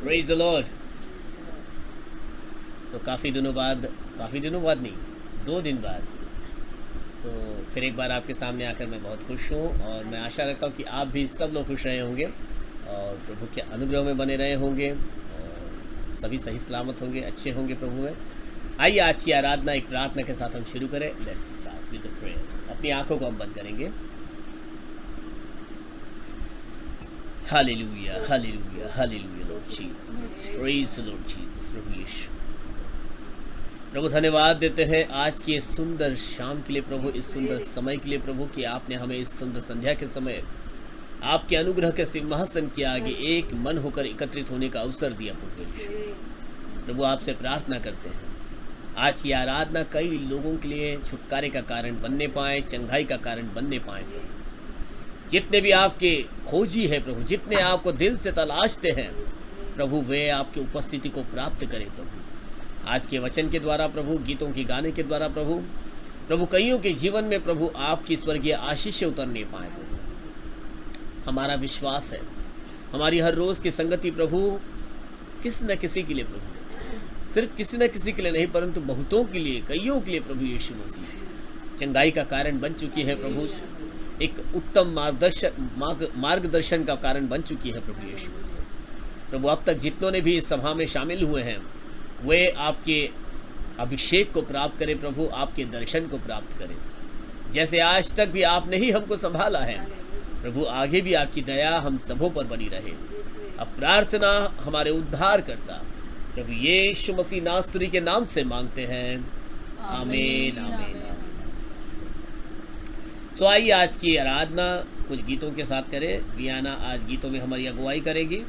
Praise the Lord. सो काफ़ी दिनों बाद नहीं, 2 दिन बाद फिर एक बार आपके सामने आकर मैं बहुत खुश हूँ और मैं आशा रखता हूँ कि आप भी सब लोग खुश रहे होंगे और प्रभु के अनुग्रह में बने रहे होंगे और सभी सही सलामत होंगे, अच्छे होंगे प्रभु में। आइए आज की आराधना एक प्रार्थना के साथ हम शुरू करें। Let's start with the prayer. अपनी आंखों को हम बंद करेंगे। Hallelujah, hallelujah, hallelujah Lord Jesus, praise the Lord Jesus. प्रभु यीशु, प्रभु धन्यवाद देते हैं आज की इस सुंदर शाम के लिए प्रभु, इस सुंदर समय के लिए प्रभु कि आपने हमें इस सुंदर संध्या के समय आपके अनुग्रह के सिंहासन के आगे एक मन होकर एकत्रित होने का अवसर दिया प्रभु यीशु। प्रभु आपसे प्रार्थना करते हैं आज की आराधना कई लोगों के लिए छुटकारे का कारण बनने पाए, चंगाई का कारण बनने पाए प्रभु। जितने भी आपके खोजी है प्रभु, जितने आपको दिल से तलाशते हैं प्रभु, वे आपकी उपस्थिति को प्राप्त करें प्रभु। आज के वचन के द्वारा प्रभु, गीतों के गाने के द्वारा प्रभु कईयों के जीवन में प्रभु आपकी स्वर्गीय आशीष उतरने पाए प्रभु। हमारा विश्वास है हमारी हर रोज़ की संगति प्रभु किसी न किसी के लिए प्रभु, सिर्फ किसी न किसी के लिए नहीं परंतु बहुतों के लिए, कईयों के लिए प्रभु यीशु मसीह चंगाई का कारण बन चुकी है प्रभु। एक उत्तम मार्गदर्शन का कारण बन चुकी है प्रभु यीशु मसीह। प्रभु अब तक जितनों ने भी इस सभा में शामिल हुए हैं वे आपके अभिषेक को प्राप्त करें प्रभु, आपके दर्शन को प्राप्त करें। जैसे आज तक भी आपने ही हमको संभाला है प्रभु, आगे भी आपकी दया हम सबों पर बनी रहे। अब प्रार्थना हमारे उद्धार करता प्रभु यीशु मसीह नासरी के नाम से मांगते हैं, आमीन आमीन। सो आइए आज की आराधना कुछ गीतों के साथ करें। वियाना आज गीतों में हमारी अगुवाई करेगी।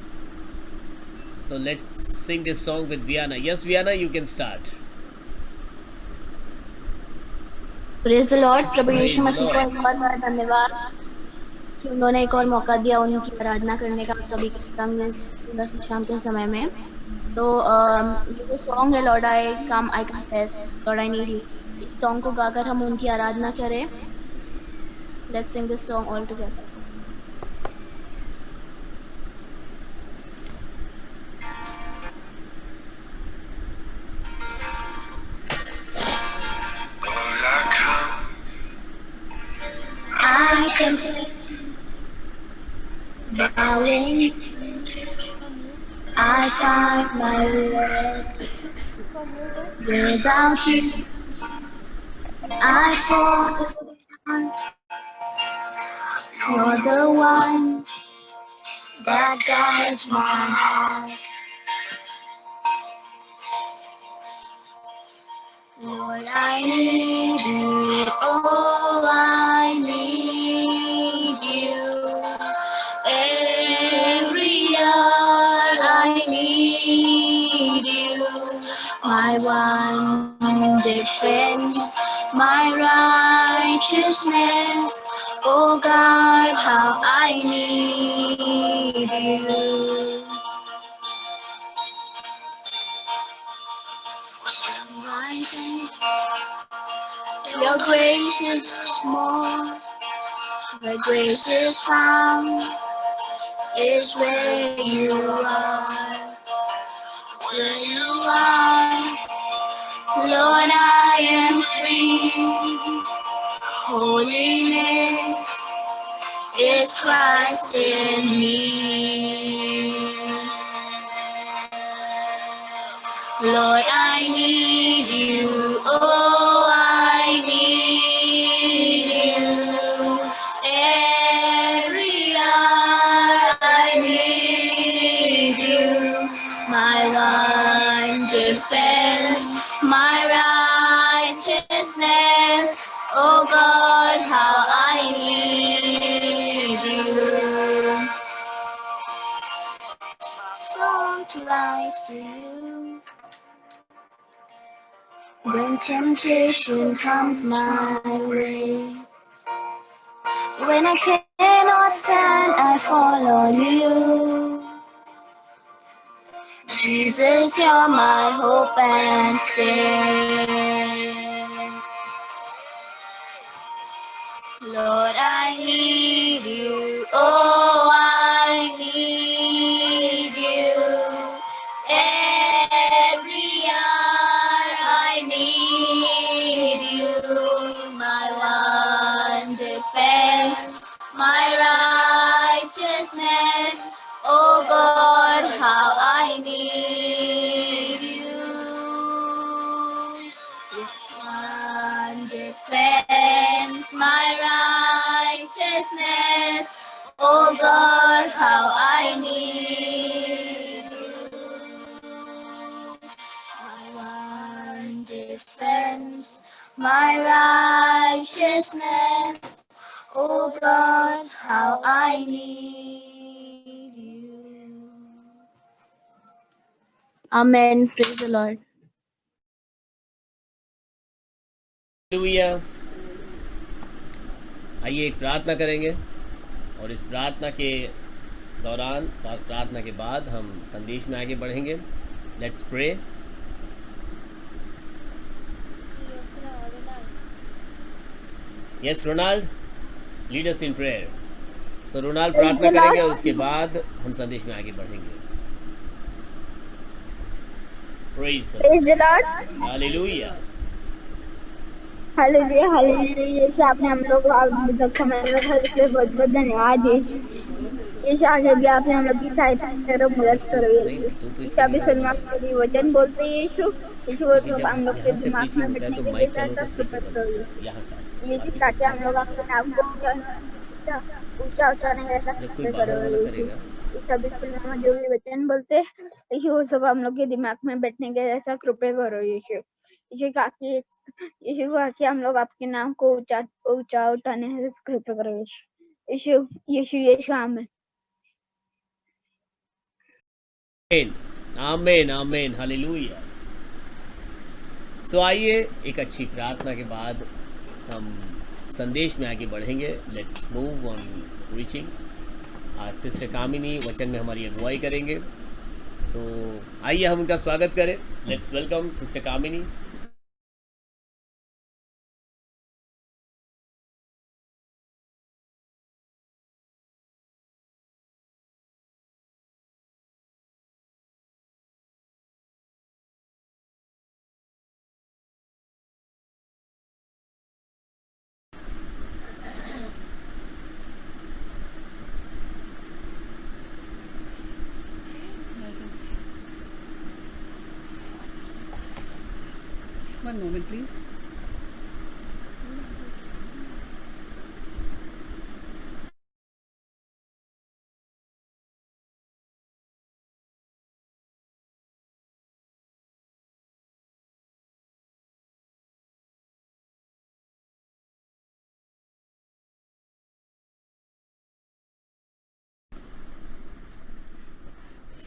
So let's sing this song with Viana. Yes, Viana, you can start. Praise the Lord. प्रभु यीशु मसीह को एक बार धन्यवाद कि उन्होंने एक और मौका दिया उनकी आराधना करने का सभी के संग इस सुंदर सी शाम के समय में। तो ये जो सॉन्ग है Lord I come I confess Lord I need you, इस सॉन्ग को गाकर हम उनकी आराधना करें। Let's sing this song all together. I confess, bowing, I find my worth. Without you, I fall down. You're the one that guides my heart. Lord, I need you, oh, I need you. Every hour I need you. My one defense, my righteousness. Oh God, how I need you. Your grace is more, where grace is found, is where you are. Where you are, Lord, I am free. Holiness is Christ in me. Lord, I need you, oh, I need you. Every hour I need you. My one defense, my righteousness. Oh God, how I need you. Song to rise to you. When temptation comes my way, when I cannot stand, I fall on you. Jesus, you're my hope and stay. Lord, I need you, oh, I need you. my righteousness. Oh God, how I need you. Amen. Praise the Lord. Hallelujah. आइए एक प्रार्थना करेंगे और इस प्रार्थना के दौरान, प्रार्थना के बाद हम संदेश में आगे बढ़ेंगे। Let's pray. Yes Ronald, lead us in prayer. So Ronald प्रार्थना करेंगे और उसके बाद हम संदेश में आगे बढ़ेंगे। Praise the Lord. Hallelujah. Hallelujah hallelujah. कि आपने हम लोग को अभी तक समय रखा, इसलिए बहुत बहुत धन्यवाद। ये आगे भी आपने हम लोग की सहायता करो, मदद करो। ईशा भी सलमान के वचन बोलते हैं यीशु हम लोग के दिमाग में बैठने के लिए ये ताकि हम लोग अपने नाम को ऊंचा उठाने का करो। सभी सलमान जो भी वचन बोलते यीशु वो सब हम लोग के दिमाग में बैठने के ऐसा कृपा करो यीशु। यीशु काकी हम लोग आपके नाम को ऊंचा उठाने का कृपा करो यीशु यीशु यीशु आमीन आमीन आमीन हालेलुया। सो आइए एक अच्छी प्रार्थना के बाद हम संदेश में आगे बढ़ेंगे। Let's move on preaching. आज सिस्टर कामिनी वचन में हमारी अगुवाई करेंगे, तो आइए हम उनका स्वागत करें। Let's welcome sister Kamini. One moment, please.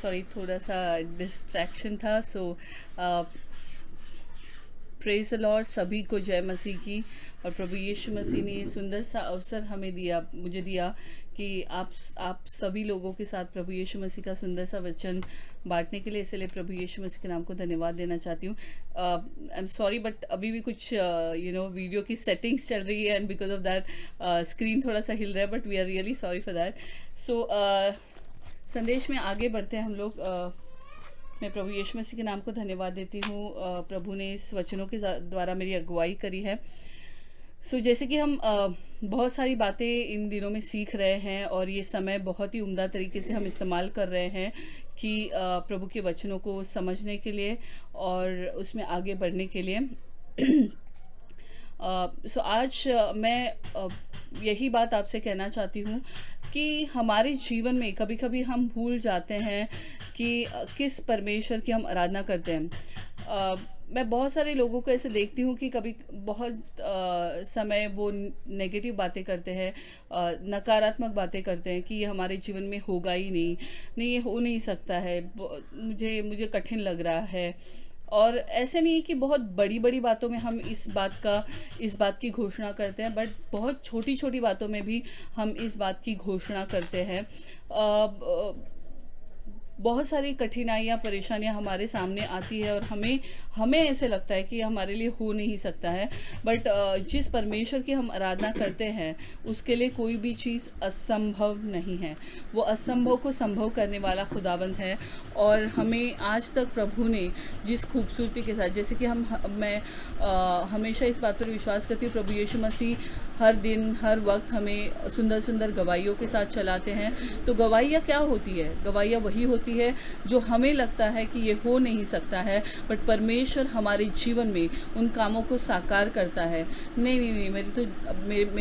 Sorry, थोड़ा सा डिस्ट्रैक्शन था। सो प्रेज़ द लॉर्ड। सभी को जय मसीह की। और प्रभु यीशु मसीह ने ये सुंदर सा अवसर हमें दिया, मुझे दिया कि आप सभी लोगों के साथ प्रभु यीशु मसीह का सुंदर सा वचन बांटने के लिए, इसलिए प्रभु यीशु मसीह के नाम को धन्यवाद देना चाहती हूँ। आई एम सॉरी बट अभी भी कुछ वीडियो की सेटिंग्स चल रही है and because of that screen थोड़ा सा हिल रहा है, but we are really sorry for that. So संदेश में आगे बढ़ते हैं हम लोग। मैं प्रभु यीशु मसीह के नाम को धन्यवाद देती हूँ। प्रभु ने इस वचनों के द्वारा मेरी अगुवाई करी है। सो जैसे कि हम बहुत सारी बातें इन दिनों में सीख रहे हैं और ये समय बहुत ही उम्दा तरीके से हम इस्तेमाल कर रहे हैं कि प्रभु के वचनों को समझने के लिए और उसमें आगे बढ़ने के लिए। सो आज मैं यही बात आपसे कहना चाहती हूँ कि हमारे जीवन में कभी कभी हम भूल जाते हैं कि किस परमेश्वर की हम आराधना करते हैं। मैं बहुत सारे लोगों को ऐसे देखती हूँ कि कभी बहुत समय वो नेगेटिव बातें करते हैं, नकारात्मक बातें करते हैं कि ये हमारे जीवन में होगा ही नहीं, ये हो नहीं सकता है, मुझे कठिन लग रहा है। और ऐसे नहीं है कि बहुत बड़ी बड़ी बातों में हम इस बात की घोषणा करते हैं, बट बहुत छोटी छोटी बातों में भी हम इस बात की घोषणा करते हैं। बहुत सारी कठिनाइयाँ, परेशानियाँ हमारे सामने आती है और हमें ऐसे लगता है कि हमारे लिए हो नहीं सकता है, बट जिस परमेश्वर की हम आराधना करते हैं उसके लिए कोई भी चीज़ असंभव नहीं है। वो असंभव को संभव करने वाला खुदावंद है। और हमें आज तक प्रभु ने जिस खूबसूरती के साथ, जैसे कि मैं हमेशा इस बात पर विश्वास करती हूँ, प्रभु यीशु मसीह हर दिन हर वक्त हमें सुंदर सुंदर गवाहियों के साथ चलाते हैं। तो गवाहियाँ क्या होती है? गवाहियाँ वही होती है जो हमें लगता है कि ये हो नहीं सकता है, बट परमेश्वर हमारे जीवन में उन कामों को साकार करता है। नहीं,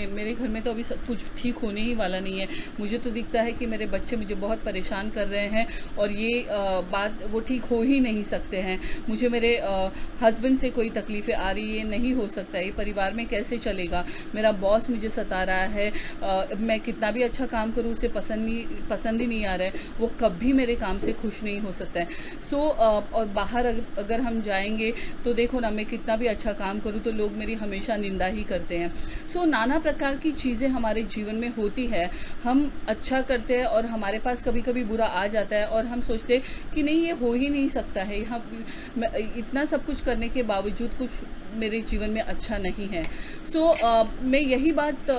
मेरे घर में तो अभी सब कुछ ठीक होने ही वाला नहीं है। मुझे तो दिखता है कि मेरे बच्चे मुझे बहुत परेशान कर रहे हैं और ये बात वो ठीक हो ही नहीं सकते हैं। मुझे मेरे हस्बैंड से कोई तकलीफ़ें आ रही है, नहीं हो सकता, ये परिवार में कैसे चलेगा। मेरा बॉस मुझे सता रहा है, मैं कितना भी अच्छा काम करूँ उसे पसंद ही नहीं आ रहा है, वो कभी मेरे काम से खुश नहीं हो सकता है। और बाहर अगर हम जाएंगे तो देखो ना, मैं कितना भी अच्छा काम करूँ तो लोग मेरी हमेशा निंदा ही करते हैं। नाना प्रकार की चीज़ें हमारे जीवन में होती है। हम अच्छा करते हैं और हमारे पास कभी कभी बुरा आ जाता है और हम सोचते हैं कि नहीं, ये हो ही नहीं सकता है, यहाँ इतना सब कुछ करने के बावजूद कुछ मेरे जीवन में अच्छा नहीं है। मैं यही बात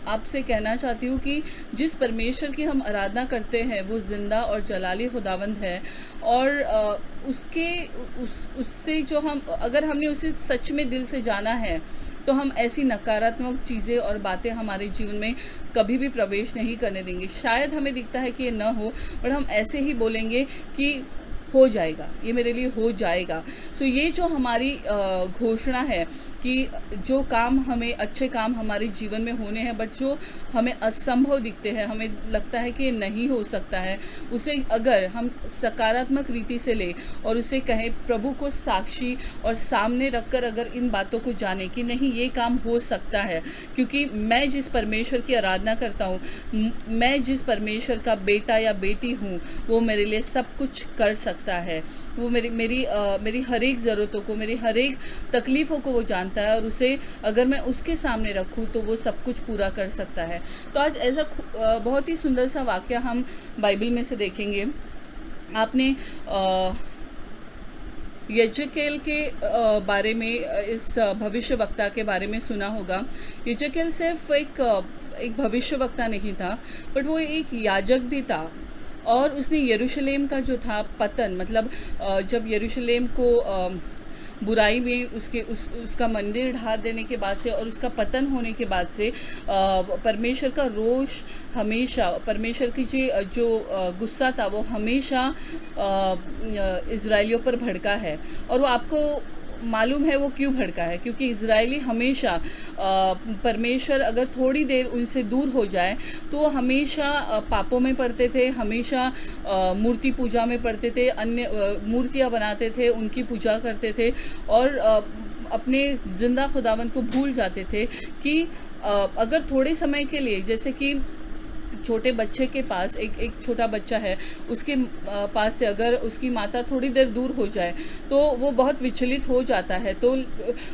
आपसे कहना चाहती हूँ कि जिस परमेश्वर की हम आराधना करते हैं वो ज़िंदा और जलाली खुदावंद है, और उससे जो हम, अगर हमने उसे सच में दिल से जाना है तो हम ऐसी नकारात्मक चीज़ें और बातें हमारे जीवन में कभी भी प्रवेश नहीं करने देंगे। शायद हमें दिखता है कि ये ना हो, पर हम ऐसे ही बोलेंगे कि हो जाएगा, ये मेरे लिए हो जाएगा। ये जो हमारी घोषणा है कि जो काम हमें, अच्छे काम हमारे जीवन में होने हैं बट जो हमें असंभव दिखते हैं, हमें लगता है कि ये नहीं हो सकता है, उसे अगर हम सकारात्मक रीति से ले और उसे कहें, प्रभु को साक्षी और सामने रखकर अगर इन बातों को जाने कि नहीं, ये काम हो सकता है, क्योंकि मैं जिस परमेश्वर की आराधना करता हूँ, मैं जिस परमेश्वर का बेटा या बेटी हूँ, वो मेरे लिए सब कुछ कर सकता है। वो मेरी हर एक ज़रूरतों को, मेरी हर एक तकलीफ़ों को वो जानता है, और उसे अगर मैं उसके सामने रखूँ तो वो सब कुछ पूरा कर सकता है। तो आज ऐसा बहुत ही सुंदर सा वाक़या हम बाइबल में से देखेंगे। आपने यजकेल के बारे में, इस भविष्य वक्ता के बारे में सुना होगा। यजकेल सिर्फ एक भविष्य वक्ता नहीं था, बट वो एक याजक भी था, और उसने यरूशलेम का जो था पतन, मतलब जब यरूशलेम को बुराई में उसका मंदिर ढा देने के बाद से और उसका पतन होने के बाद से परमेश्वर का रोष हमेशा, परमेश्वर की जो गुस्सा था वो हमेशा इज़राइलियों पर भड़का है। और वो आपको मालूम है वो क्यों भड़का है, क्योंकि इज़राइली हमेशा परमेश्वर अगर थोड़ी देर उनसे दूर हो जाए तो वो हमेशा पापों में पड़ते थे, हमेशा मूर्ति पूजा में पड़ते थे, अन्य मूर्तियाँ बनाते थे, उनकी पूजा करते थे, और अपने ज़िंदा खुदावंद को भूल जाते थे कि अगर थोड़े समय के लिए, जैसे कि छोटे बच्चे के पास एक छोटा बच्चा है, उसके पास से अगर उसकी माता थोड़ी देर दूर हो जाए तो वो बहुत विचलित हो जाता है, तो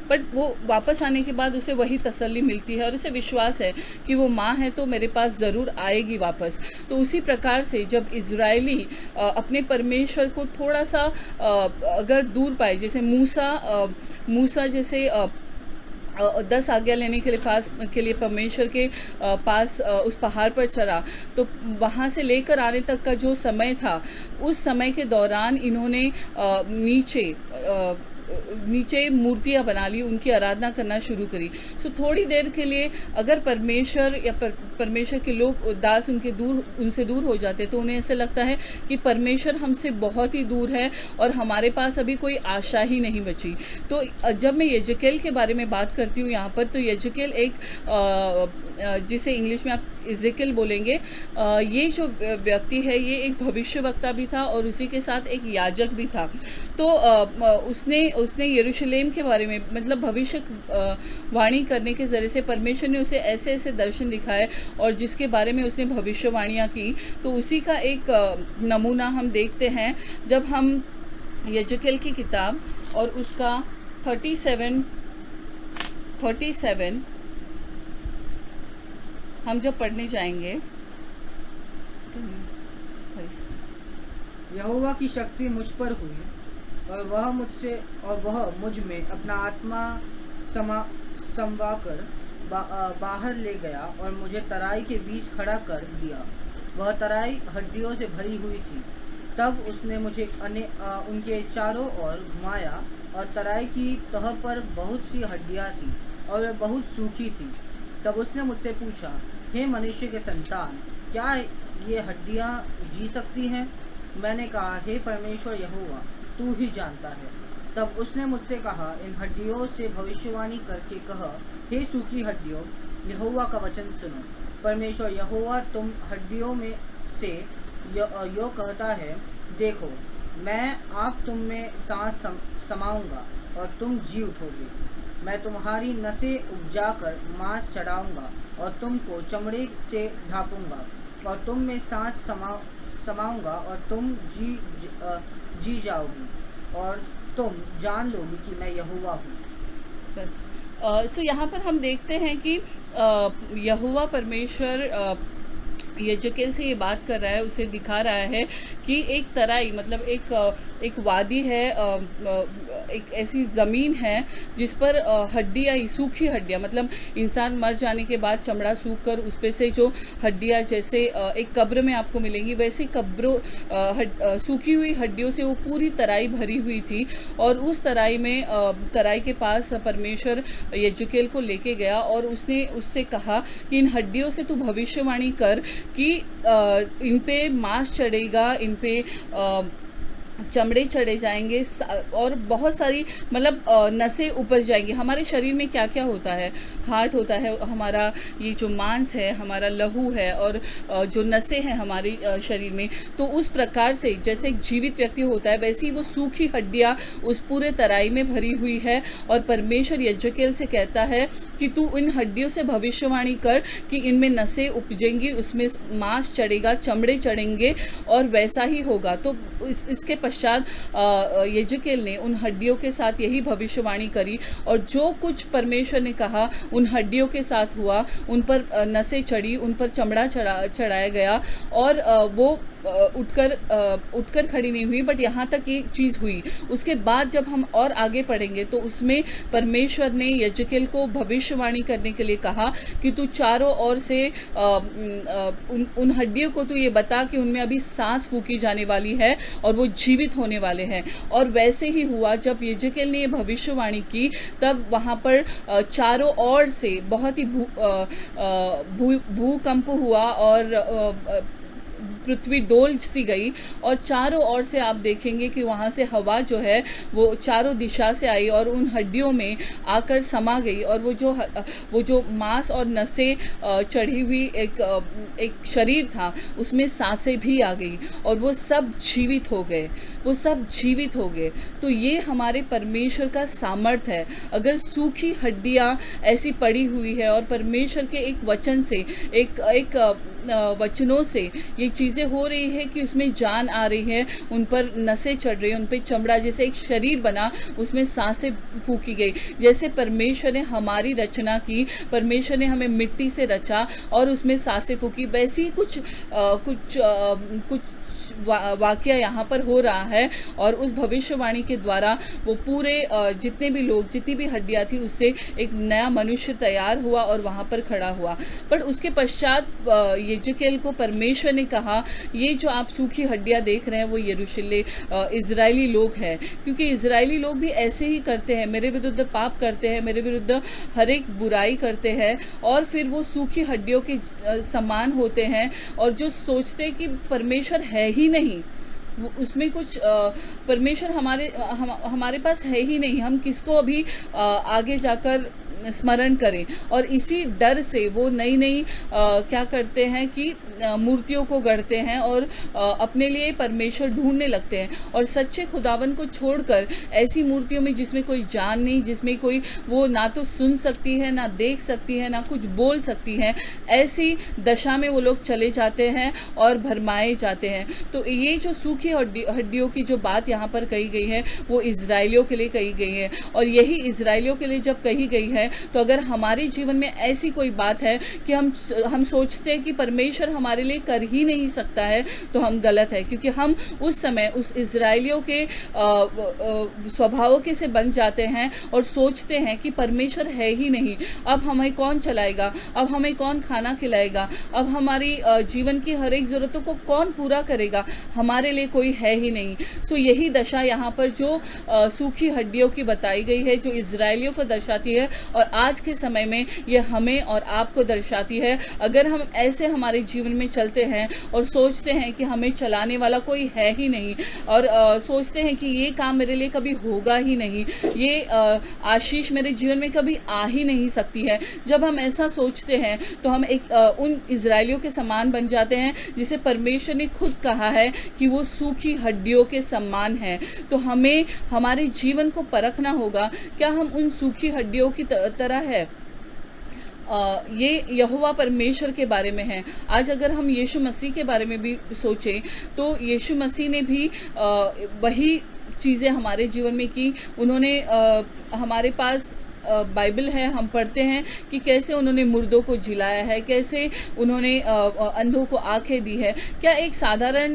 बट वो वापस आने के बाद उसे वही तसल्ली मिलती है और उसे विश्वास है कि वो माँ है तो मेरे पास ज़रूर आएगी वापस। तो उसी प्रकार से जब इज़राइली अपने परमेश्वर को थोड़ा सा अगर दूर पाए, जैसे मूसा जैसे 10 आज्ञा लेने के लिए परमेश्वर के पास उस पहाड़ पर चढ़ा, तो वहाँ से लेकर आने तक का जो समय था, उस समय के दौरान इन्होंने नीचे मूर्तियाँ बना ली, उनकी आराधना करना शुरू करी। थोड़ी देर के लिए अगर परमेश्वर या परमेश्वर के लोग दास उनसे दूर हो जाते तो उन्हें ऐसे लगता है कि परमेश्वर हमसे बहुत ही दूर है और हमारे पास अभी कोई आशा ही नहीं बची। तो जब मैं यजकेल के बारे में बात करती हूँ यहाँ पर, तो यजकेल एक जिसे इंग्लिश में आप इज़ेकियल बोलेंगे, ये जो व्यक्ति है ये एक भविष्यवक्ता भी था और उसी के साथ एक याजक भी था। तो उसने यरूशलेम के बारे में, मतलब भविष्य वाणी करने के ज़रिए से परमेश्वर ने उसे ऐसे ऐसे दर्शन दिखाए और जिसके बारे में उसने भविष्यवाणियाँ की। तो उसी का एक नमूना हम देखते हैं जब हम यजकेल की किताब और उसका 37 हम जब पढ़ने जाएंगे। यहोवा की शक्ति मुझ पर हुई और वह मुझ में अपना आत्मा समवाकर बाहर ले गया और मुझे तराई के बीच खड़ा कर दिया। वह तराई हड्डियों से भरी हुई थी। तब उसने मुझे उनके चारों ओर घुमाया और तराई की तह पर बहुत सी हड्डियां थी और वे बहुत सूखी थी। तब उसने मुझसे पूछा, हे मनुष्य के संतान, क्या ये हड्डियाँ जी सकती हैं? मैंने कहा, हे परमेश्वर यहोवा, तू ही जानता है। तब उसने मुझसे कहा, इन हड्डियों से भविष्यवाणी करके कह, हे सूखी हड्डियों, यहोवा का वचन सुनो। परमेश्वर यहोवा तुम हड्डियों में से यो कहता है, देखो, मैं आप तुम में सांस समाऊंगा और तुम जी उठोगे। मैं तुम्हारी नसें उपजाकर मांस चढ़ाऊंगा और तुमको चमड़े से ढांपूंगा और तुम में सांस समाऊंगा और तुम जी जाओगी और तुम जान लोगी कि मैं यहोवा हूँ। बस यहाँ पर हम देखते हैं कि यहोवा परमेश्वर यजकेल से ये बात कर रहा है, उसे दिखा रहा है कि एक तराई मतलब एक वादी है, एक ऐसी ज़मीन है जिस पर हड्डियाँ, सूखी हड्डियाँ, मतलब इंसान मर जाने के बाद चमड़ा सूख कर उस पे से जो हड्डियाँ जैसे एक कब्र में आपको मिलेंगी, वैसे कब्रों सूखी हुई हड्डियों से वो पूरी तराई भरी हुई थी। और उस तराई में तराई के पास परमेश्वर यजकेल को लेके गया और उसने उससे कहा कि इन हड्डियों से तू भविष्यवाणी कर कि इन पे मांस चढ़ेगा, इन पे चमड़े चढ़े जाएंगे और बहुत सारी मतलब नसें उपज जाएंगी। हमारे शरीर में क्या क्या होता है, हार्ट होता है, हमारा ये जो मांस है, हमारा लहू है और जो नसें हैं हमारे शरीर में, तो उस प्रकार से जैसे एक जीवित व्यक्ति होता है वैसे ही वो सूखी हड्डियाँ उस पूरे तराई में भरी हुई है। और परमेश्वर यजकेल से कहता है कि तू इन हड्डियों से भविष्यवाणी कर कि इनमें नसें उपजेंगी, उसमें मांस चढ़ेगा, चमड़े चढ़ेंगे और वैसा ही होगा। तो इसके पश्चात यजकेल ने उन हड्डियों के साथ यही भविष्यवाणी करी और जो कुछ परमेश्वर ने कहा उन हड्डियों के साथ हुआ। उन पर नसें चढ़ी, उन पर चमड़ा चढ़ाया गया और वो उठकर खड़ी नहीं हुई, बट यहाँ तक ये चीज़ हुई। उसके बाद जब हम और आगे पढ़ेंगे तो उसमें परमेश्वर ने यजकेल को भविष्यवाणी करने के लिए कहा कि तू चारों ओर से उन हड्डियों को तू ये बता कि उनमें अभी सांस फूकी जाने वाली है और वो जीवित होने वाले हैं। और वैसे ही हुआ, जब यजकेल ने ये भविष्यवाणी की तब वहाँ पर चारों ओर से बहुत ही भूकंप हुआ और पृथ्वी डोल सी गई और चारों ओर से आप देखेंगे कि वहाँ से हवा जो है वो चारों दिशा से आई और उन हड्डियों में आकर समा गई और वो जो मांस और नसें चढ़ी हुई एक शरीर था उसमें सांसें भी आ गई और वो सब जीवित हो गए, वो सब जीवित हो गए। तो ये हमारे परमेश्वर का सामर्थ्य है। अगर सूखी हड्डियाँ ऐसी पड़ी हुई है और परमेश्वर के एक वचन से एक वचनों से ये चीज़ें हो रही है कि उसमें जान आ रही है, उन पर नसें चढ़ रही हैं, उन पर चमड़ा, जैसे एक शरीर बना उसमें सांसें फूकी गई। जैसे परमेश्वर ने हमारी रचना की, परमेश्वर ने हमें मिट्टी से रचा और उसमें सांसें फूकी, वैसे ही कुछ वाकया यहाँ पर हो रहा है। और उस भविष्यवाणी के द्वारा वो पूरे जितने भी लोग, जितनी भी हड्डियाँ थी, उससे एक नया मनुष्य तैयार हुआ और वहाँ पर खड़ा हुआ। पर उसके पश्चात यजकेल को परमेश्वर ने कहा, ये जो आप सूखी हड्डियाँ देख रहे हैं वो यरूशलेम इजरायली लोग हैं, क्योंकि इजरायली लोग भी ऐसे ही करते हैं, मेरे विरुद्ध पाप करते हैं, मेरे विरुद्ध हर एक बुराई करते हैं और फिर वो सूखी हड्डियों के समान होते हैं और जो सोचते हैं कि परमेश्वर है ही नहीं, उसमें कुछ परमेश्वर हमारे पास है ही नहीं, हम किसको अभी आगे जाकर स्मरण करें। और इसी डर से वो नई क्या करते हैं कि मूर्तियों को गढ़ते हैं और अपने लिए परमेश्वर ढूंढने लगते हैं और सच्चे खुदावन को छोड़कर ऐसी मूर्तियों में जिसमें कोई जान नहीं, जिसमें कोई वो ना तो सुन सकती है, ना देख सकती है, ना कुछ बोल सकती है, ऐसी दशा में वो लोग चले जाते हैं और भरमाए जाते हैं। तो ये जो सूखी हड्डियों की जो बात यहाँ पर कही गई है वो इजराइलियों के लिए कही गई है और यही इजराइलियों के लिए जब कही गई है तो अगर हमारे जीवन में ऐसी कोई बात है कि हम सोचते हैं कि परमेश्वर हमारे लिए कर ही नहीं सकता है तो हम गलत है, क्योंकि हम उस समय उस इजराइलियों के स्वभाव के से बन जाते हैं और सोचते हैं कि परमेश्वर है ही नहीं, अब हमें कौन चलाएगा, अब हमें कौन खाना खिलाएगा, अब हमारी जीवन की हर एक ज़रूरतों को कौन पूरा करेगा, हमारे लिए कोई है ही नहीं। सो यही दशा यहाँ पर जो सूखी हड्डियों की बताई गई है, जो इजराइलियों को दर्शाती है और आज के समय में ये हमें और आपको दर्शाती है। अगर हम ऐसे हमारे जीवन में चलते हैं और सोचते हैं कि हमें चलाने वाला कोई है ही नहीं, और सोचते हैं कि ये काम मेरे लिए कभी होगा ही नहीं, ये आशीष मेरे जीवन में कभी आ ही नहीं सकती है, जब हम ऐसा सोचते हैं तो हम एक उन इजराइलियों के समान बन जाते हैं जिसे परमेश्वर ने खुद कहा है कि वो सूखी हड्डियों के समान है। तो हमें हमारे जीवन को परखना होगा, क्या हम उन सूखी हड्डियों की तरह है। ये यहोवा परमेश्वर के बारे में है। आज अगर हम यीशु मसीह के बारे में भी सोचें तो यीशु मसीह ने भी वही चीज़ें हमारे जीवन में की। उन्होंने हमारे पास बाइबल है, हम पढ़ते हैं कि कैसे उन्होंने मुर्दों को जिलाया है, कैसे उन्होंने अंधों को आंखें दी है। क्या एक साधारण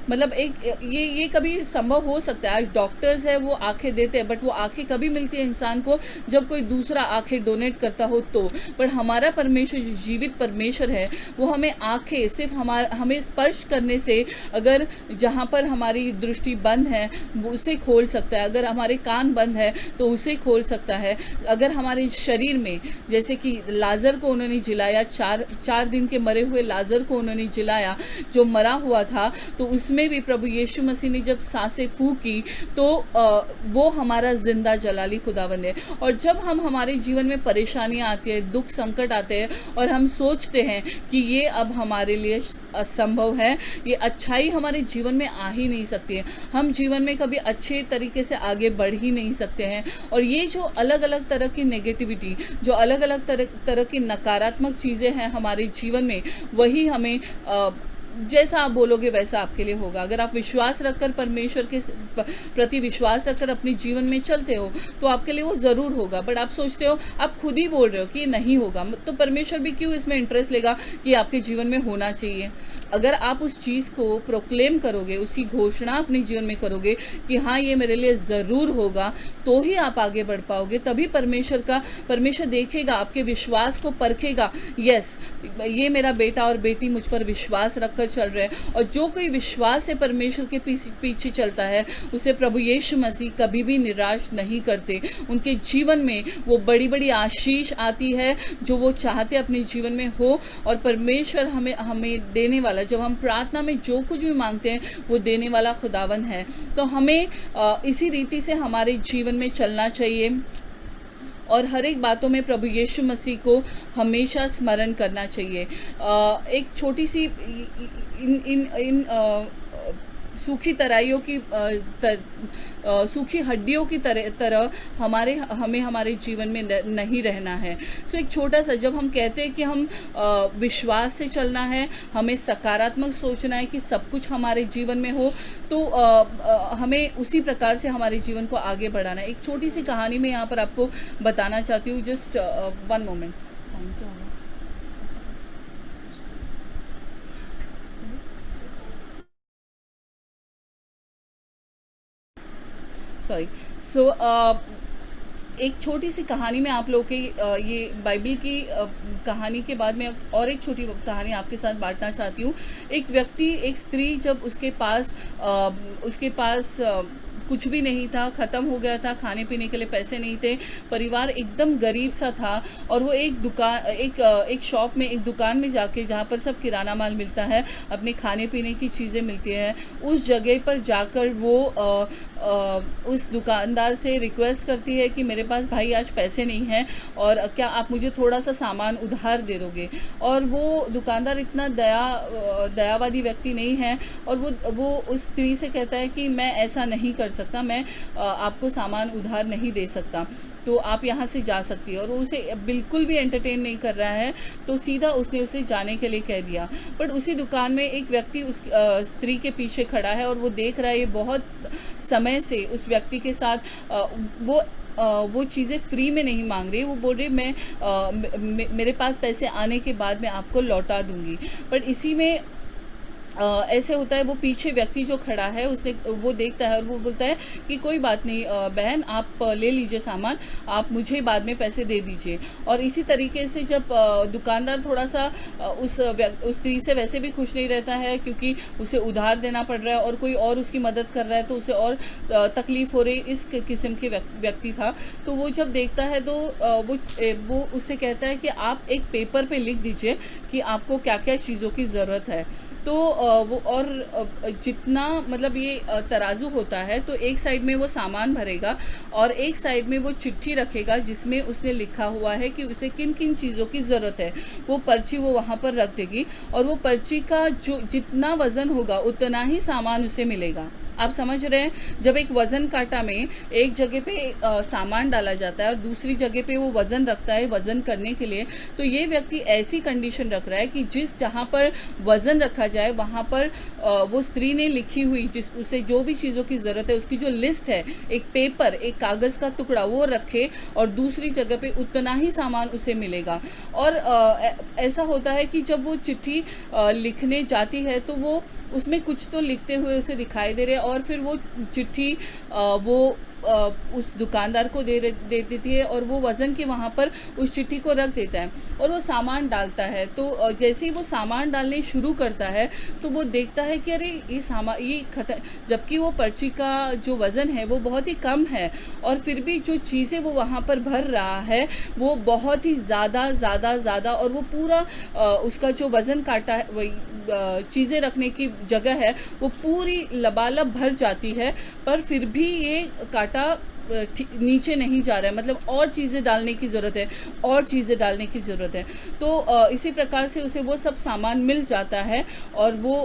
मतलब एक ये कभी संभव हो सकता है? आज डॉक्टर्स है वो आंखें देते हैं, बट वो आंखें कभी मिलती है इंसान को जब कोई दूसरा आंखें डोनेट करता हो तो। पर हमारा परमेश्वर जो जीवित परमेश्वर है वो हमें आंखें सिर्फ हमें स्पर्श करने से, अगर जहाँ पर हमारी दृष्टि बंद है वो उसे खोल सकता है, अगर हमारे कान बंद है तो उसे खोल सकता है। अगर हमारे शरीर में, जैसे कि लाजर को उन्होंने जिलाया, चार दिन के मरे हुए लाजर को उन्होंने जिलाया जो मरा हुआ था, तो उसमें भी प्रभु यीशु मसीह ने जब सांसें फूंकी तो वो हमारा जिंदा जलाली खुदावंद है। और जब हम हमारे जीवन में परेशानियां आती है, दुख संकट आते हैं और हम सोचते हैं कि ये अब हमारे लिए असंभव है, ये अच्छाई हमारे जीवन में आ ही नहीं सकती है, हम जीवन में कभी अच्छे तरीके से आगे बढ़ ही नहीं सकते हैं। और ये जो अलग अलग तरह की नेगेटिविटी, जो अलग अलग तरह की नकारात्मक चीज़ें हैं हमारे जीवन में, वही हमें जैसा आप बोलोगे वैसा आपके लिए होगा। अगर आप विश्वास रखकर परमेश्वर के प्रति विश्वास रखकर अपने जीवन में चलते हो तो आपके लिए वो ज़रूर होगा। बट आप सोचते हो, आप खुद ही बोल रहे हो कि ये नहीं होगा, तो परमेश्वर भी क्यों इसमें इंटरेस्ट लेगा कि आपके जीवन में होना चाहिए। अगर आप उस चीज़ को प्रोक्लेम करोगे, उसकी घोषणा अपने जीवन में करोगे कि हाँ ये मेरे लिए ज़रूर होगा, तो ही आप आगे बढ़ पाओगे। तभी परमेश्वर देखेगा, आपके विश्वास को परखेगा। यस, ये मेरा बेटा और बेटी मुझ पर विश्वास रखकर चल रहे हैं। और जो कोई विश्वास से परमेश्वर के पीछे चलता है उसे प्रभु यीशु मसीह कभी भी निराश नहीं करते। उनके जीवन में वो बड़ी बड़ी आशीष आती है जो वो चाहते अपने जीवन में हो। और परमेश्वर हमें देने वाला, जब हम प्रार्थना में जो कुछ भी मांगते हैं वो देने वाला खुदावन है। तो हमें इसी रीति से हमारे जीवन में चलना चाहिए और हर एक बातों में प्रभु यीशु मसीह को हमेशा स्मरण करना चाहिए। एक छोटी सी इन सूखी तराइयों की सूखी हड्डियों की तरह हमें हमारे जीवन में नहीं रहना है। सो एक छोटा सा, जब हम कहते हैं कि हम विश्वास से चलना है, हमें सकारात्मक सोचना है कि सब कुछ हमारे जीवन में हो, तो हमें उसी प्रकार से हमारे जीवन को आगे बढ़ाना है। एक छोटी सी कहानी मैं यहाँ पर आपको बताना चाहती हूँ। Just 1 moment. सॉरी। सो एक छोटी सी कहानी में आप लोगों के ये बाइबल की कहानी के बाद में और एक छोटी कहानी आपके साथ बांटना चाहती हूँ। एक स्त्री, जब उसके पास कुछ भी नहीं था, ख़त्म हो गया था, खाने पीने के लिए पैसे नहीं थे, परिवार एकदम गरीब सा था, और वो एक शॉप में, एक दुकान में जाके, जहाँ पर सब किराना माल मिलता है, अपने खाने पीने की चीज़ें मिलती हैं, उस जगह पर जाकर वो उस दुकानदार से रिक्वेस्ट करती है कि मेरे पास भाई आज पैसे नहीं हैं और क्या आप मुझे थोड़ा सा सामान उधार दे दोगे। और वो दुकानदार इतना दयावादी व्यक्ति नहीं है, और वो उस स्त्री से कहता है कि मैं ऐसा नहीं कर सकता, मैं आपको सामान उधार नहीं दे सकता, तो आप यहाँ से जा सकती है। और वो उसे बिल्कुल भी एंटरटेन नहीं कर रहा है, तो सीधा उसने उसे जाने के लिए कह दिया। बट उसी दुकान में एक व्यक्ति उस स्त्री के पीछे खड़ा है और वो देख रहा है ये बहुत समय से उस व्यक्ति के साथ वो चीज़ें फ्री में नहीं मांग रही, वो बोल रही मेरे पास पैसे आने के बाद मैं आपको लौटा दूंगी। बट इसी में ऐसे होता है, वो पीछे व्यक्ति जो खड़ा है उसने वो देखता है और वो बोलता है कि कोई बात नहीं बहन, आप ले लीजिए सामान, आप मुझे बाद में पैसे दे दीजिए। और इसी तरीके से जब दुकानदार थोड़ा सा उस स्त्री से वैसे भी खुश नहीं रहता है, क्योंकि उसे उधार देना पड़ रहा है और कोई और उसकी मदद कर रहा है, तो उसे और तकलीफ़ हो रही, इस किस्म के व्यक्ति था। तो वो जब देखता है तो वो उससे कहता है कि आप एक पेपर पे लिख दीजिए कि आपको क्या क्या चीज़ों की ज़रूरत है। तो वो और जितना मतलब ये तराजू होता है, तो एक साइड में वो सामान भरेगा और एक साइड में वो चिट्ठी रखेगा जिसमें उसने लिखा हुआ है कि उसे किन किन चीज़ों की ज़रूरत है। वो पर्ची वो वहाँ पर रख देगी और वो पर्ची का जो जितना वज़न होगा उतना ही सामान उसे मिलेगा। आप समझ रहे हैं, जब एक वज़न कांटा में एक जगह पे सामान डाला जाता है और दूसरी जगह पे वो वज़न रखता है वज़न करने के लिए, तो ये व्यक्ति ऐसी कंडीशन रख रहा है कि जहाँ पर वज़न रखा जाए वहाँ पर वो स्त्री ने लिखी हुई उसे जो भी चीज़ों की ज़रूरत है उसकी जो लिस्ट है, एक पेपर, एक कागज़ का टुकड़ा वो रखे और दूसरी जगह पे उतना ही सामान उसे मिलेगा। और ऐसा होता है कि जब वो चिट्ठी लिखने जाती है तो वो उसमें कुछ तो लिखते हुए उसे दिखाई दे रहे और फिर वो चिट्ठी वो उस दुकानदार को दे देती है और वो वज़न के वहाँ पर उस चिट्ठी को रख देता है और वो सामान डालता है। तो जैसे ही वो सामान डालने शुरू करता है तो वो देखता है कि अरे ये सामान ये खत्म, जबकि वो पर्ची का जो वज़न है वो बहुत ही कम है और फिर भी जो चीज़ें वो वहाँ पर भर रहा है वो बहुत ही ज़्यादा और वो पूरा उसका जो वज़न काटा है वही चीज़ें रखने की जगह है वो पूरी लबालब भर जाती है, पर फिर भी ये काटा नीचे नहीं जा रहा है, मतलब और चीज़ें डालने की ज़रूरत है, और चीज़ें डालने की ज़रूरत है। तो इसी प्रकार से उसे वो सब सामान मिल जाता है और वो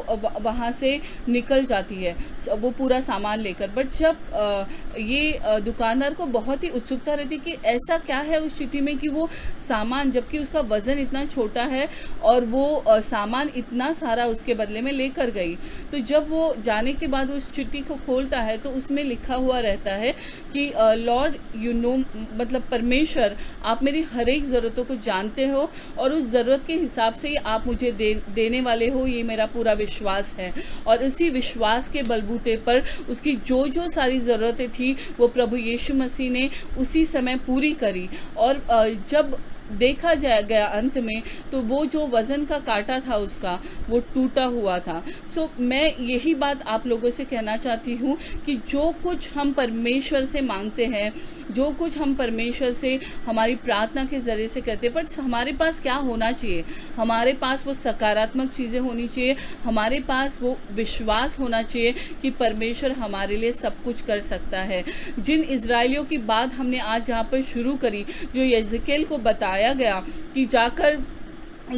वहाँ से निकल जाती है वो पूरा सामान लेकर। बट जब ये दुकानदार को बहुत ही उत्सुकता रहती कि ऐसा क्या है उस चिट्ठी में कि वो सामान, जबकि उसका वज़न इतना छोटा है और वो सामान इतना सारा उसके बदले में लेकर गई। तो जब वो जाने के बाद उस चिट्ठी को खोलता है तो उसमें लिखा हुआ रहता है कि लॉर्ड यू नो, मतलब परमेश्वर आप मेरी हर एक ज़रूरतों को जानते हो और उस ज़रूरत के हिसाब से ही आप मुझे देने वाले हो, ये मेरा पूरा विश्वास है। और उसी विश्वास के बलबूते पर उसकी जो सारी ज़रूरतें थी वो प्रभु यीशु मसीह ने उसी समय पूरी करी। और जब देखा गया अंत में तो वो जो वज़न का कांटा था उसका वो टूटा हुआ था। सो मैं यही बात आप लोगों से कहना चाहती हूँ कि जो कुछ हम परमेश्वर से मांगते हैं, जो कुछ हम परमेश्वर से हमारी प्रार्थना के ज़रिए से करते हैं, पर हमारे पास क्या होना चाहिए, हमारे पास वो सकारात्मक चीज़ें होनी चाहिए, हमारे पास वो विश्वास होना चाहिए कि परमेश्वर हमारे लिए सब कुछ कर सकता है। जिन इज़राइलियों की बात हमने आज यहाँ पर शुरू करी, जो यज़केल को बताया गया कि जाकर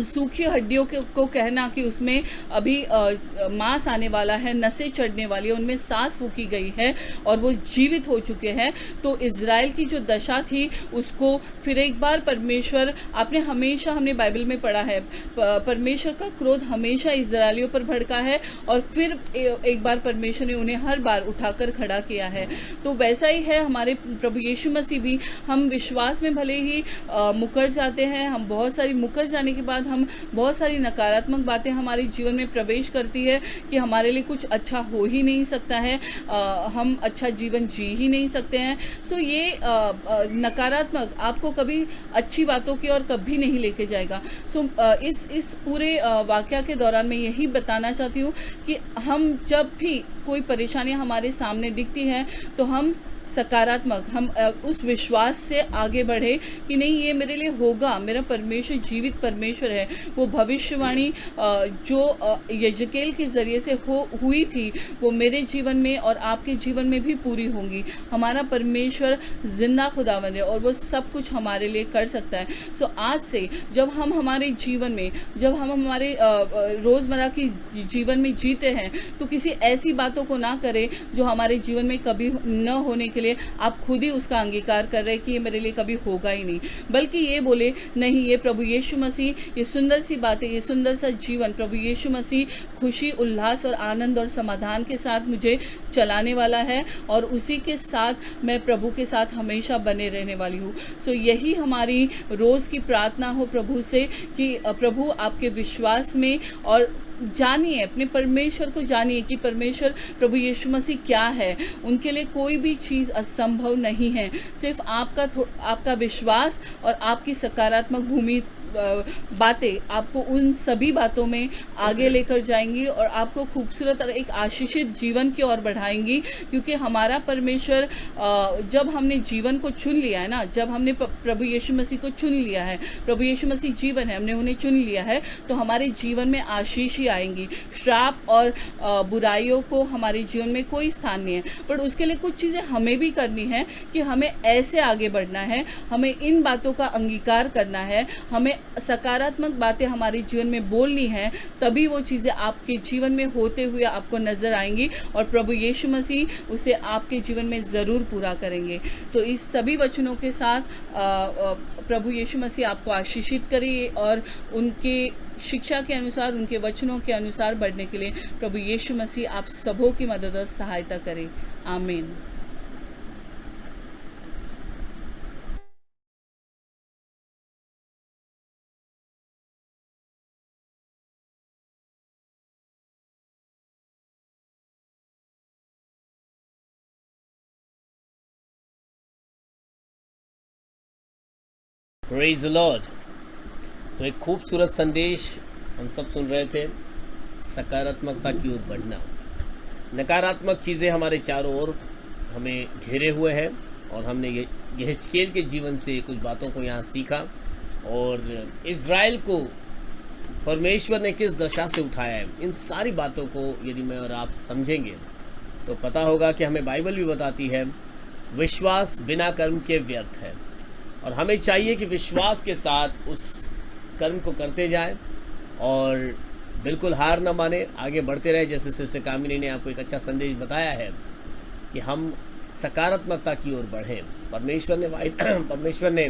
सूखी हड्डियों को कहना कि उसमें अभी मांस आने वाला है, नसें चढ़ने वाली है, उनमें सांस फूकी गई है और वो जीवित हो चुके हैं। तो इज़राइल की जो दशा थी उसको फिर एक बार परमेश्वर, आपने हमेशा, हमने बाइबल में पढ़ा है, परमेश्वर का क्रोध हमेशा इज़राइलियों पर भड़का है और फिर एक बार परमेश्वर ने उन्हें हर बार उठाकर खड़ा किया है। तो वैसा ही है हमारे प्रभु यीशु मसीह भी। हम विश्वास में भले ही मुकर जाते हैं, हम बहुत सारी मुकर जाने के बाद हम बहुत सारी नकारात्मक बातें हमारे जीवन में प्रवेश करती है कि हमारे लिए कुछ अच्छा हो ही नहीं सकता है, हम अच्छा जीवन जी ही नहीं सकते हैं। सो ये नकारात्मक आपको कभी अच्छी बातों की ओर कभी नहीं लेके जाएगा। सो इस पूरे वाकया के दौरान मैं यही बताना चाहती हूँ कि हम जब भी कोई परेशानी हमारे सामने दिखती है तो हम सकारात्मक, हम उस विश्वास से आगे बढ़े कि नहीं ये मेरे लिए होगा, मेरा परमेश्वर जीवित परमेश्वर है। वो भविष्यवाणी जो यज़केल के ज़रिए से हुई थी वो मेरे जीवन में और आपके जीवन में भी पूरी होंगी। हमारा परमेश्वर जिंदा खुदावंद है और वो सब कुछ हमारे लिए कर सकता है। सो आज से जब हम हमारे जीवन में, जब हम हमारे रोज़मर्रा की जीवन में जीते हैं तो किसी ऐसी बातों को ना करें जो हमारे जीवन में कभी न होने के लिए आप खुद ही उसका अंगीकार कर रहे हैं कि ये मेरे लिए कभी होगा ही नहीं, बल्कि ये बोले नहीं, ये प्रभु यीशु मसीह, ये सुंदर सी बातें, ये सुंदर सा जीवन प्रभु यीशु मसीह खुशी, उल्लास और आनंद और समाधान के साथ मुझे चलाने वाला है और उसी के साथ मैं प्रभु के साथ हमेशा बने रहने वाली हूँ। सो यही हमारी रोज़ की प्रार्थना हो प्रभु से कि प्रभु आपके विश्वास में और जानिए, अपने परमेश्वर को जानिए कि परमेश्वर प्रभु यीशु मसीह क्या है। उनके लिए कोई भी चीज़ असंभव नहीं है। सिर्फ आपका विश्वास और आपकी सकारात्मक बातें आपको उन सभी बातों में आगे लेकर जाएंगी और आपको खूबसूरत और एक आशीषित जीवन की ओर बढ़ाएंगी। क्योंकि हमारा परमेश्वर, जब हमने जीवन को चुन लिया है ना, जब हमने प्रभु यीशु मसीह को चुन लिया है, प्रभु यीशु मसीह जीवन है, हमने उन्हें चुन लिया है, तो हमारे जीवन में आशीष ही आएंगी। श्राप और बुराइयों को हमारे जीवन में कोई स्थान नहीं है। पर उसके लिए कुछ चीज़ें हमें भी करनी है कि हमें ऐसे आगे बढ़ना है, हमें इन बातों का अंगीकार करना है, हमें सकारात्मक बातें हमारे जीवन में बोलनी है। तभी वो चीज़ें आपके जीवन में होते हुए आपको नज़र आएंगी और प्रभु यीशु मसीह उसे आपके जीवन में ज़रूर पूरा करेंगे। तो इस सभी वचनों के साथ प्रभु यीशु मसीह आपको आशीषित करे और उनके शिक्षा के अनुसार, उनके वचनों के अनुसार बढ़ने के लिए प्रभु यीशु मसीह आप सबों की मदद और सहायता करे। आमीन। Praise the Lord. तो एक खूबसूरत संदेश हम सब सुन रहे थे, सकारात्मकता की ओर बढ़ना। नकारात्मक चीज़ें हमारे चारों ओर हमें घेरे हुए हैं और हमने ये यहेजकेल के जीवन से कुछ बातों को यहाँ सीखा और इज़राइल को परमेश्वर ने किस दशा से उठाया है, इन सारी बातों को यदि मैं और आप समझेंगे तो पता होगा कि हमें बाइबल भी बताती है विश्वास बिना कर्म के व्यर्थ है। और हमें चाहिए कि विश्वास के साथ उस कर्म को करते जाएं और बिल्कुल हार न माने, आगे बढ़ते रहे। जैसे सिस्टर कामिनी ने आपको एक अच्छा संदेश बताया है कि हम सकारात्मकता की ओर बढ़ें। परमेश्वर ने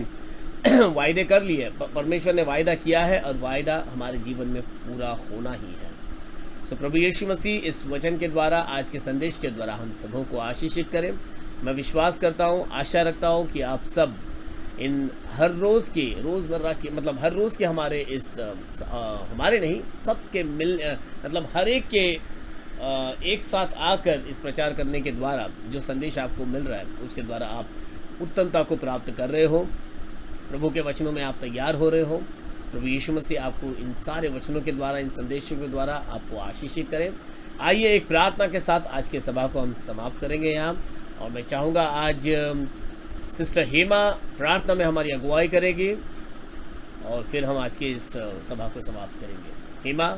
वायदे कर लिए, परमेश्वर ने वायदा किया है और वायदा हमारे जीवन में पूरा होना ही है। सो प्रभु यीशु मसीह इस वचन के द्वारा, आज के संदेश के द्वारा हम सबों को आशीषित करें। मैं विश्वास करता हूँ, आशा रखता हूँ कि आप सब इन हर रोज़ के, रोज़मर्रा के, मतलब हर रोज़ के हमारे इस हमारे नहीं, सबके मतलब हर एक के एक साथ आकर इस प्रचार करने के द्वारा जो संदेश आपको मिल रहा है उसके द्वारा आप उत्तमता को प्राप्त कर रहे हो, प्रभु के वचनों में आप तैयार हो रहे हो। प्रभु यीशु मसीह आपको इन सारे वचनों के द्वारा, इन संदेशों के द्वारा आपको आशीषित करें। आइए एक प्रार्थना के साथ आज के सभा को हम समाप्त करेंगे यहाँ। और मैं चाहूँगा आज सिस्टर हेमा प्रार्थना में हमारी अगुवाई करेगी और फिर हम आज के इस सभा को समाप्त करेंगे। Hema.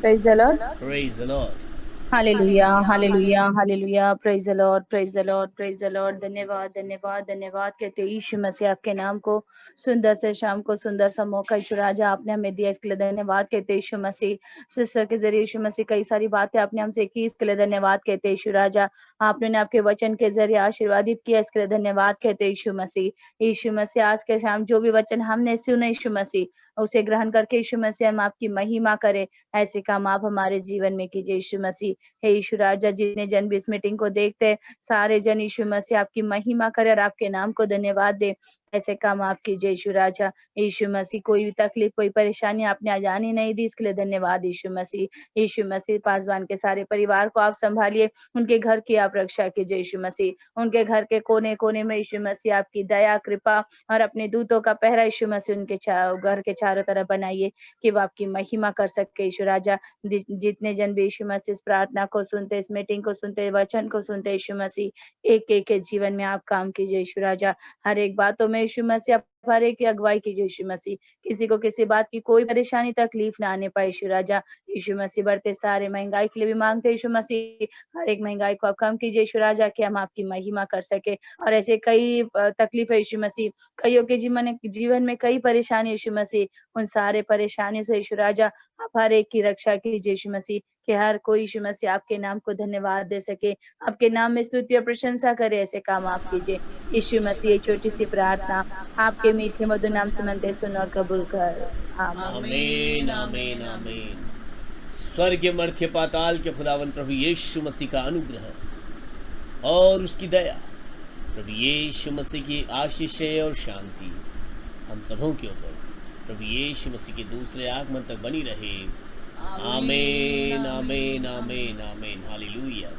Praise the Lord. Praise the Lord. Hallelujah, hallelujah, hallelujah. Praise the Lord, praise the Lord, praise the Lord. धन्यवाद, धन्यवाद, धन्यवाद कहते यीशु मसीह आपके नाम को। सुंदर से शाम को सुंदर सा मौका यीशु राजा आपने हमें दिया, इसके लिए धन्यवाद कहते यीशु मसीह। सिस्टर के जरिए यीशु मसीह कई सारी बातें आपने हमसे की, इसके लिए धन्यवाद कहते यीशु राजा। आपने आपके वचन के जरिए आशीर्वादित किया, इसके लिए धन्यवाद कहते यीशु मसीह। यीशु मसीह आज के शाम जो भी वचन हमने सुने यीशु मसीह, उसे ग्रहण करके यीशु मसीह हम आपकी महिमा करें। ऐसे काम आप हमारे जीवन में कीजिए यीशु मसीह। हे यीशु राजा, जितने जन भी इस मीटिंग को देखते, सारे जन यीशु मसीह आपकी महिमा करे और आपके नाम को धन्यवाद दे। ऐसे काम आप कीजिए यीशु राजा। यीशु मसीह कोई भी तकलीफ, कोई परेशानी आपने आज आने नहीं दी, इसके लिए धन्यवाद यीशु मसीह। यीशु मसीह पासवान के सारे परिवार को आप संभालिए, उनके घर की आप रक्षा कीजिए यीशु मसीह। उनके घर के कोने कोने में यीशु मसीह आपकी दया, कृपा और अपने दूतों का पहरा यीशु मसीह उनके घर के चारों तरफ बनाइए कि वो आपकी महिमा कर सके यीशु राजा। जितने जन भी यीशु मसीह इस प्रार्थना को सुनते, इस मीटिंग को सुनते, वचन को सुनते यीशु मसीह, एक एक के जीवन में आप काम कीजिए यीशु राजा। हर एक बातों में यीशु मसीह आप हर एक की अगुवाई कीजिए यीशु मसीह। किसी को किसी बात की कोई परेशानी, तकलीफ ना आने पाए यीशु राजा। यीशु मसीह बढ़ते सारे महंगाई के लिए भी मांगते यीशु मसीह, हर एक महंगाई को आप कम कीजिए यीशु राजा कि हम आपकी महिमा कर सके। और ऐसे कई तकलीफ है यीशु मसीह, कईयों के जीवन में कई परेशानी यीशु मसीह, उन सारे परेशानी से यीशु राजा आप हर एक की रक्षा कीजिए यीशु मसीह, कि हर कोई यीशु मसीह आपके नाम को धन्यवाद दे सके, आपके नाम में स्तुति और प्रशंसा करे। ऐसे काम आप कीजिए यीशु मसीह। छोटी सी प्रार्थना आपके मीठे मधुर नाम से मनते सुन और कबूल कर। आमीन, आमीन, आमीन। स्वर्ग मर्त्य पाताल के खुदावन प्रभु यीशु मसीह का अनुग्रह और उसकी दया, प्रभु यीशु मसीह की आशीष और शांति हम सबों के ऊपर प्रभु यीशु मसीह के दूसरे आगमन तक बनी रहे। आमीन आमीन आमीन आमीन। हालेलुया।